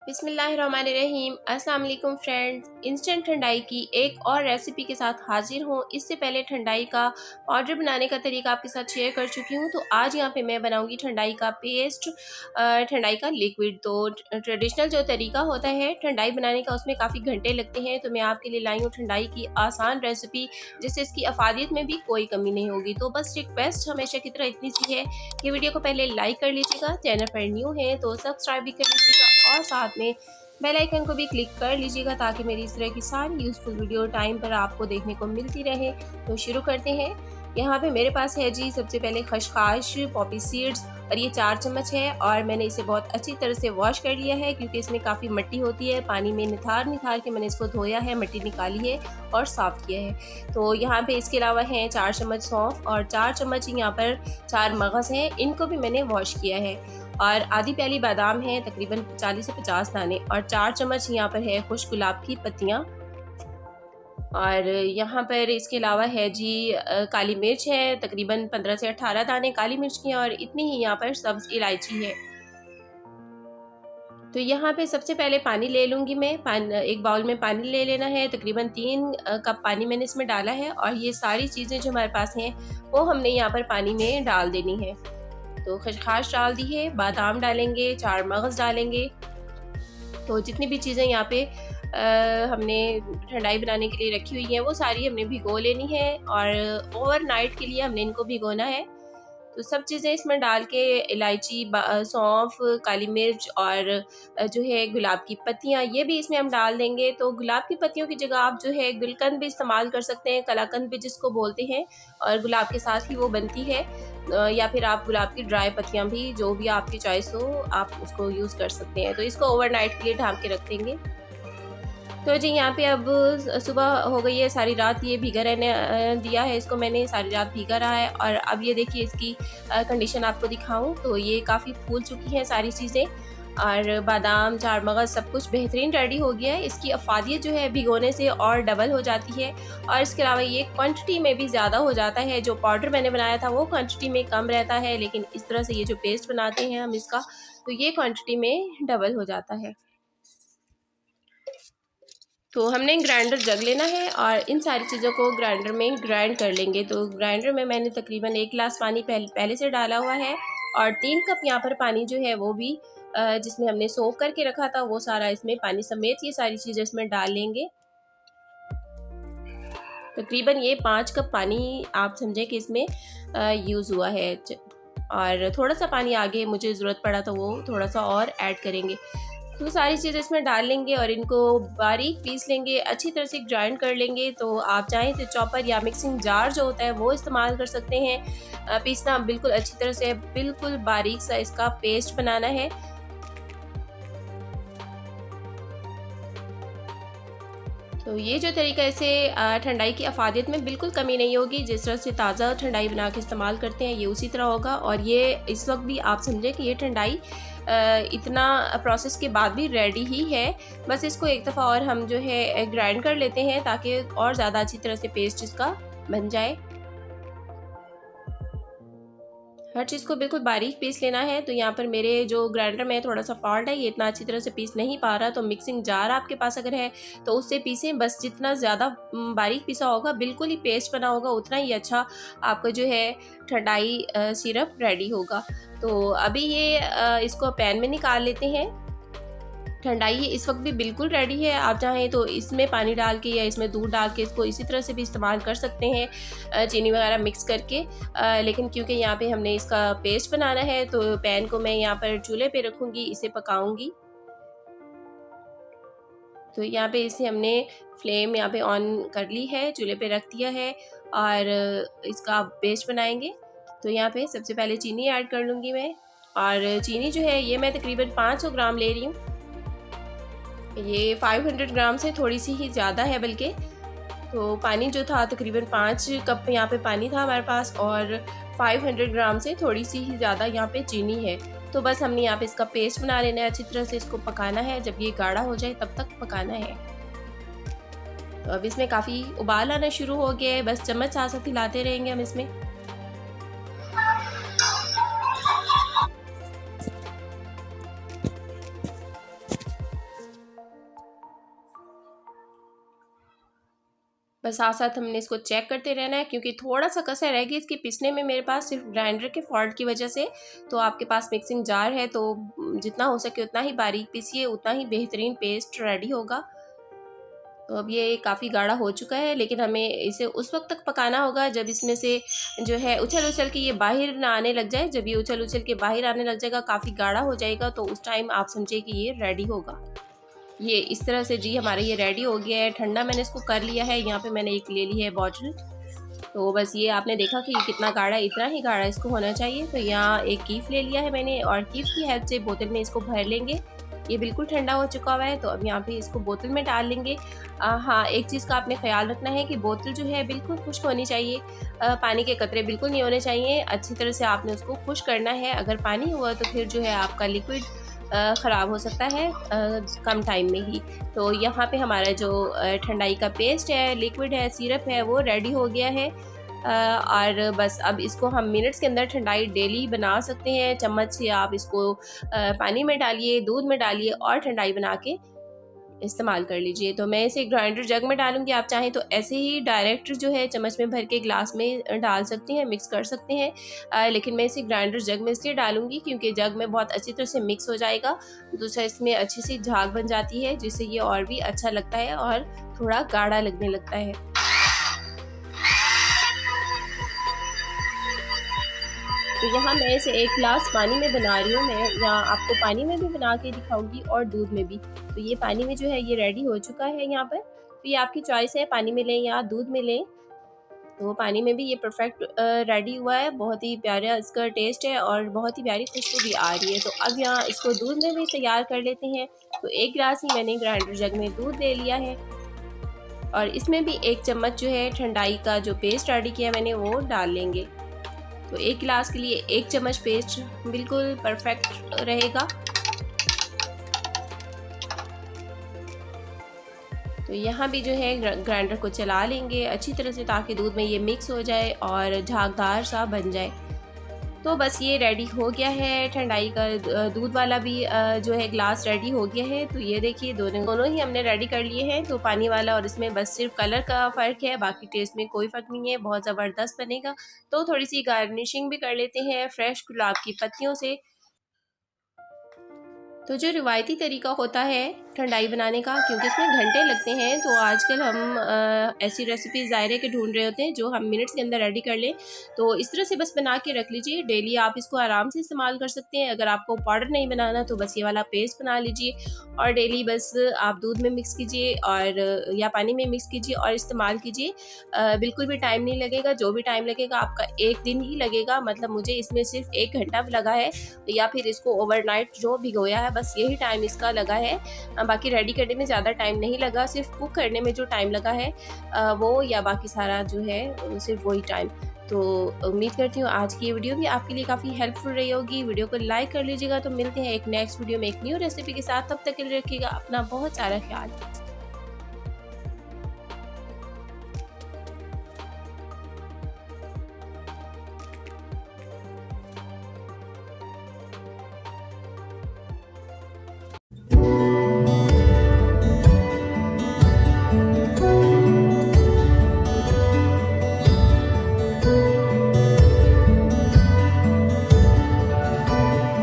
बिस्मिल्लाहिर्रहमानिर्रहीम। अस्सलाम वालेकुम फ्रेंड्स, इंस्टेंट ठंडाई की एक और रेसिपी के साथ हाजिर हूँ। इससे पहले ठंडाई का पाउडर बनाने का तरीका आपके साथ शेयर कर चुकी हूँ। तो आज यहाँ पे मैं बनाऊँगी ठंडाई का पेस्ट, ठंडाई का लिक्विड। तो ट्रेडिशनल जो तरीका होता है ठंडाई बनाने का, उसमें काफ़ी घंटे लगते हैं। तो मैं आपके लिए लाई हूँ ठंडाई की आसान रेसिपी, जिससे इसकी अफादियत में भी कोई कमी नहीं होगी। तो बस रिक्वेस्ट हमेशा की तरह इतनी सी है कि वीडियो को पहले लाइक कर लीजिएगा, चैनल पर न्यू है तो सब्सक्राइब भी कर लीजिएगा और साथ में बेल आइकन को भी क्लिक कर लीजिएगा, ताकि मेरी इस तरह की सारी यूज़फुल वीडियो टाइम पर आपको देखने को मिलती रहे। तो शुरू करते हैं। यहाँ पे मेरे पास है जी सबसे पहले खसखस, पॉपी सीड्स, और ये 4 चम्मच है। और मैंने इसे बहुत अच्छी तरह से वॉश कर लिया है, क्योंकि इसमें काफ़ी मिट्टी होती है। पानी में निथार के मैंने इसको धोया है, मिट्टी निकाली है और साफ़ किया है। तो यहाँ पे इसके अलावा हैं 4 चम्मच सौंफ और 4 चम्मच यहाँ पर 4 मगज़ हैं, इनको भी मैंने वॉश किया है। और आधी प्याली बादाम है, तकरीबन 40 से 50 दाने, और 4 चम्मच यहाँ पर है खुश्क गुलाब की पत्तियाँ। और यहाँ पर इसके अलावा है जी काली मिर्च है, तकरीबन 15 से 18 दाने काली मिर्च की, और इतनी ही यहाँ पर सब्ज़ इलायची है। तो यहाँ पे सबसे पहले पानी ले लूँगी मैं। एक बाउल में पानी ले लेना है, तकरीबन 3 कप पानी मैंने इसमें डाला है। और ये सारी चीज़ें जो हमारे पास हैं वो हमने यहाँ पर पानी में डाल देनी है। तो खसखस डाल दी है, बादाम डालेंगे, 4 मगज़ डालेंगे। तो जितनी भी चीज़ें यहाँ पे हमने ठंडाई बनाने के लिए रखी हुई हैं वो सारी हमने भिगो लेनी है, और ओवरनाइट के लिए हमने इनको भिगोना है। तो सब चीज़ें इसमें डाल के, इलायची, सौंफ, काली मिर्च और जो है गुलाब की पत्तियाँ, ये भी इसमें हम डाल देंगे। तो गुलाब की पत्तियों की जगह आप जो है गुलकंद भी इस्तेमाल कर सकते हैं, कलाकंद भी जिसको बोलते हैं, और गुलाब के साथ ही वो बनती है। या फिर आप गुलाब की ड्राई पत्तियाँ भी, जो भी आपकी चॉइस हो, आप उसको यूज़ कर सकते हैं। तो इसको ओवरनाइट के लिए ढाँप के रख देंगे। तो जी यहाँ पे अब सुबह हो गई है, सारी रात ये भीगा रहने दिया है इसको मैंने, सारी रात भीगा रहा है। और अब ये देखिए इसकी कंडीशन आपको दिखाऊं तो ये काफ़ी फूल चुकी हैं सारी चीज़ें, और बादाम, 4 मगज़ सब कुछ बेहतरीन रेडी हो गया है। इसकी अफादियत जो है भिगोने से और डबल हो जाती है। और इसके अलावा ये क्वांटिटी में भी ज़्यादा हो जाता है। जो पाउडर मैंने बनाया था वो क्वांटिटी में कम रहता है, लेकिन इस तरह से ये जो पेस्ट बनाते हैं हम इसका, तो ये क्वांटिटी में डबल हो जाता है। तो हमने ग्राइंडर जग लेना है और इन सारी चीज़ों को ग्राइंडर में ग्राइंड कर लेंगे। तो ग्राइंडर में मैंने तकरीबन 1 गिलास पानी पहले से डाला हुआ है, और 3 कप यहाँ पर पानी जो है वो भी जिसमें हमने सोक करके रखा था, वो सारा इसमें पानी समेत ये सारी चीज़ें इसमें डाल लेंगे। तकरीबन ये 5 कप पानी आप समझें कि इसमें यूज़ हुआ है, और थोड़ा सा पानी आगे मुझे ज़रूरत पड़ा तो वो थोड़ा सा और ऐड करेंगे। तो सारी चीज़ें इसमें डाल लेंगे और इनको बारीक पीस लेंगे, अच्छी तरह से ग्राइंड कर लेंगे। तो आप चाहें तो चॉपर या मिक्सिंग जार जो होता है वो इस्तेमाल कर सकते हैं। पीसना बिल्कुल अच्छी तरह से, बिल्कुल बारीक सा इसका पेस्ट बनाना है। तो ये जो तरीका, इसे ठंडाई की अफादियत में बिल्कुल कमी नहीं होगी। जिस तरह से ताज़ा ठंडाई बना के इस्तेमाल करते हैं ये उसी तरह होगा। और ये इस वक्त भी आप समझें कि ये ठंडाई इतना प्रोसेस के बाद भी रेडी ही है। बस इसको एक दफ़ा और हम जो है ग्राइंड कर लेते हैं, ताकि और ज़्यादा अच्छी तरह से पेस्ट इसका बन जाए। हर चीज़ को बिल्कुल बारीक पीस लेना है। तो यहाँ पर मेरे जो ग्राइंडर में थोड़ा सा फॉल्ट है, ये इतना अच्छी तरह से पीस नहीं पा रहा। तो मिक्सिंग जार आपके पास अगर है तो उससे पीसें। बस जितना ज़्यादा बारीक पीसा होगा, बिल्कुल ही पेस्ट बना होगा, उतना ही अच्छा आपका जो है ठंडाई सिरप रेडी होगा। तो अभी ये इसको पैन में निकाल लेते हैं। ठंडाई इस वक्त भी बिल्कुल रेडी है। आप चाहें तो इसमें पानी डाल के या इसमें दूध डाल के इसको इसी तरह से भी इस्तेमाल कर सकते हैं, चीनी वगैरह मिक्स करके। लेकिन क्योंकि यहाँ पे हमने इसका पेस्ट बनाना है, तो पैन को मैं यहाँ पर चूल्हे पे रखूँगी, इसे पकाऊँगी। तो यहाँ पे इसे हमने फ्लेम यहाँ पे ऑन कर ली है, चूल्हे पे रख दिया है, और इसका पेस्ट बनाएंगे। तो यहाँ पे सबसे पहले चीनी ऐड कर लूँगी मैं। और चीनी जो है ये मैं तकरीबन 500 ग्राम ले रही हूँ। ये 500 ग्राम से थोड़ी सी ही ज़्यादा है बल्कि। तो पानी जो था तकरीबन 5 कप यहाँ पे पानी था हमारे पास, और 500 ग्राम से थोड़ी सी ही ज़्यादा यहाँ पे चीनी है। तो बस हमने यहाँ पे इसका पेस्ट बना लेना है, अच्छी तरह से इसको पकाना है। जब ये गाढ़ा हो जाए तब तक पकाना है। तो अब इसमें काफ़ी उबाल आना शुरू हो गया है, बस चम्मच साथ साथ हिलाते रहेंगे हम इसमें। बस साथ साथ हमने इसको चेक करते रहना है, क्योंकि थोड़ा सा कसर रह गया इसके पीसने में मेरे पास, सिर्फ ग्राइंडर के फॉल्ट की वजह से। तो आपके पास मिक्सिंग जार है तो जितना हो सके उतना ही बारीक पीसिए, उतना ही बेहतरीन पेस्ट रेडी होगा। तो अब ये काफ़ी गाढ़ा हो चुका है, लेकिन हमें इसे उस वक्त तक पकाना होगा जब इसमें से जो है उछल उछल के ये बाहर ना आने लग जाए। जब ये उछल उछल के बाहर आने लग जाएगा, काफ़ी गाढ़ा हो जाएगा, तो उस टाइम आप समझिए कि ये रेडी होगा। ये इस तरह से जी हमारा ये रेडी हो गया है। ठंडा मैंने इसको कर लिया है। यहाँ पे मैंने एक ले ली है बॉटल। तो बस ये आपने देखा कि ये कितना गाढ़ा, इतना ही गाढ़ा इसको होना चाहिए। तो यहाँ एक कीफ ले लिया है मैंने, और कीफ की हेल्प से बोतल में इसको भर लेंगे। ये बिल्कुल ठंडा हो चुका हुआ है, तो अब यहाँ पे इसको बोतल में डाल लेंगे। हाँ, एक चीज़ का आपने ख्याल रखना है कि बोतल जो है बिल्कुल खुश्क होनी चाहिए। पानी के कतरे बिल्कुल नहीं होने चाहिए। अच्छी तरह से आपने उसको खुश्क करना है। अगर पानी हुआ तो फिर जो है आपका लिक्विड ख़राब हो सकता है कम टाइम में ही। तो यहाँ पे हमारा जो ठंडाई का पेस्ट है, लिक्विड है, सिरप है, वो रेडी हो गया है। और बस अब इसको हम मिनट्स के अंदर ठंडाई डेली बना सकते हैं। चम्मच से आप इसको पानी में डालिए, दूध में डालिए और ठंडाई बना के इस्तेमाल कर लीजिए। तो मैं इसे ग्राइंडर जग में डालूंगी। आप चाहें तो ऐसे ही डायरेक्ट जो है चम्मच में भर के ग्लास में डाल सकते हैं, मिक्स कर सकते हैं। लेकिन मैं इसे ग्राइंडर जग में इसलिए डालूंगी क्योंकि जग में बहुत अच्छी तरह से मिक्स हो जाएगा। दूसरा, इसमें अच्छी सी झाग बन जाती है, जिससे ये और भी अच्छा लगता है और थोड़ा गाढ़ा लगने लगता है। तो यहाँ मैं इसे एक गिलास पानी में बना रही हूँ। मैं यहाँ आपको पानी में भी बना के दिखाऊंगी और दूध में भी। तो ये पानी में जो है ये रेडी हो चुका है यहाँ पर। तो ये आपकी चॉइस है, पानी में लें या दूध में लें। तो पानी में भी ये परफेक्ट रेडी हुआ है। बहुत ही प्यारा इसका टेस्ट है और बहुत ही प्यारी खुशबू भी आ रही है। तो अब यहाँ इसको दूध में भी तैयार कर लेते हैं। तो एक गिलास ही मैंने ग्राइंडर जग में दूध ले लिया है, और इसमें भी एक चम्मच जो है ठंडाई का जो पेस्ट रेडी किया मैंने वो डाल लेंगे। तो एक गिलास के लिए एक चम्मच पेस्ट बिल्कुल परफेक्ट रहेगा। तो यहाँ भी जो है ग्राइंडर को चला लेंगे अच्छी तरह से, ताकि दूध में ये मिक्स हो जाए और झागदार सा बन जाए। तो बस ये रेडी हो गया है। ठंडाई का दूध वाला भी जो है ग्लास रेडी हो गया है। तो ये देखिए दोनों ही हमने रेडी कर लिए हैं। तो पानी वाला और इसमें बस सिर्फ कलर का फ़र्क है, बाकी टेस्ट में कोई फ़र्क नहीं है। बहुत ज़बरदस्त बनेगा। तो थोड़ी सी गार्निशिंग भी कर लेते हैं फ्रेश गुलाब की पत्तियों से। तो जो रिवायती तरीका होता है ठंडाई बनाने का, क्योंकि इसमें घंटे लगते हैं, तो आजकल हम ऐसी रेसिपीज़ ज़ायरे के ढूंढ रहे होते हैं जो हम मिनट्स के अंदर रेडी कर लें। तो इस तरह से बस बना के रख लीजिए। डेली आप इसको आराम से इस्तेमाल कर सकते हैं। अगर आपको पाउडर नहीं बनाना तो बस ये वाला पेस्ट बना लीजिए, और डेली बस आप दूध में मिक्स कीजिए और या पानी में मिक्स कीजिए और इस्तेमाल कीजिए। बिल्कुल भी टाइम नहीं लगेगा। जो भी टाइम लगेगा आपका एक दिन ही लगेगा। मतलब मुझे इसमें सिर्फ 1 घंटा लगा है, या फिर इसको ओवरनाइट जो भिगोया है बस यही टाइम इसका लगा है। बाकी रेडी करने में ज़्यादा टाइम नहीं लगा। सिर्फ कुक करने में जो टाइम लगा है वो, या बाकी सारा जो है सिर्फ वही टाइम। तो उम्मीद करती हूँ आज की ये वीडियो भी आपके लिए काफ़ी हेल्पफुल रही होगी। वीडियो को लाइक कर लीजिएगा। तो मिलते हैं एक नेक्स्ट वीडियो में एक न्यू रेसिपी के साथ। तब तक के लिए रखिएगा अपना बहुत सारा ख्याल।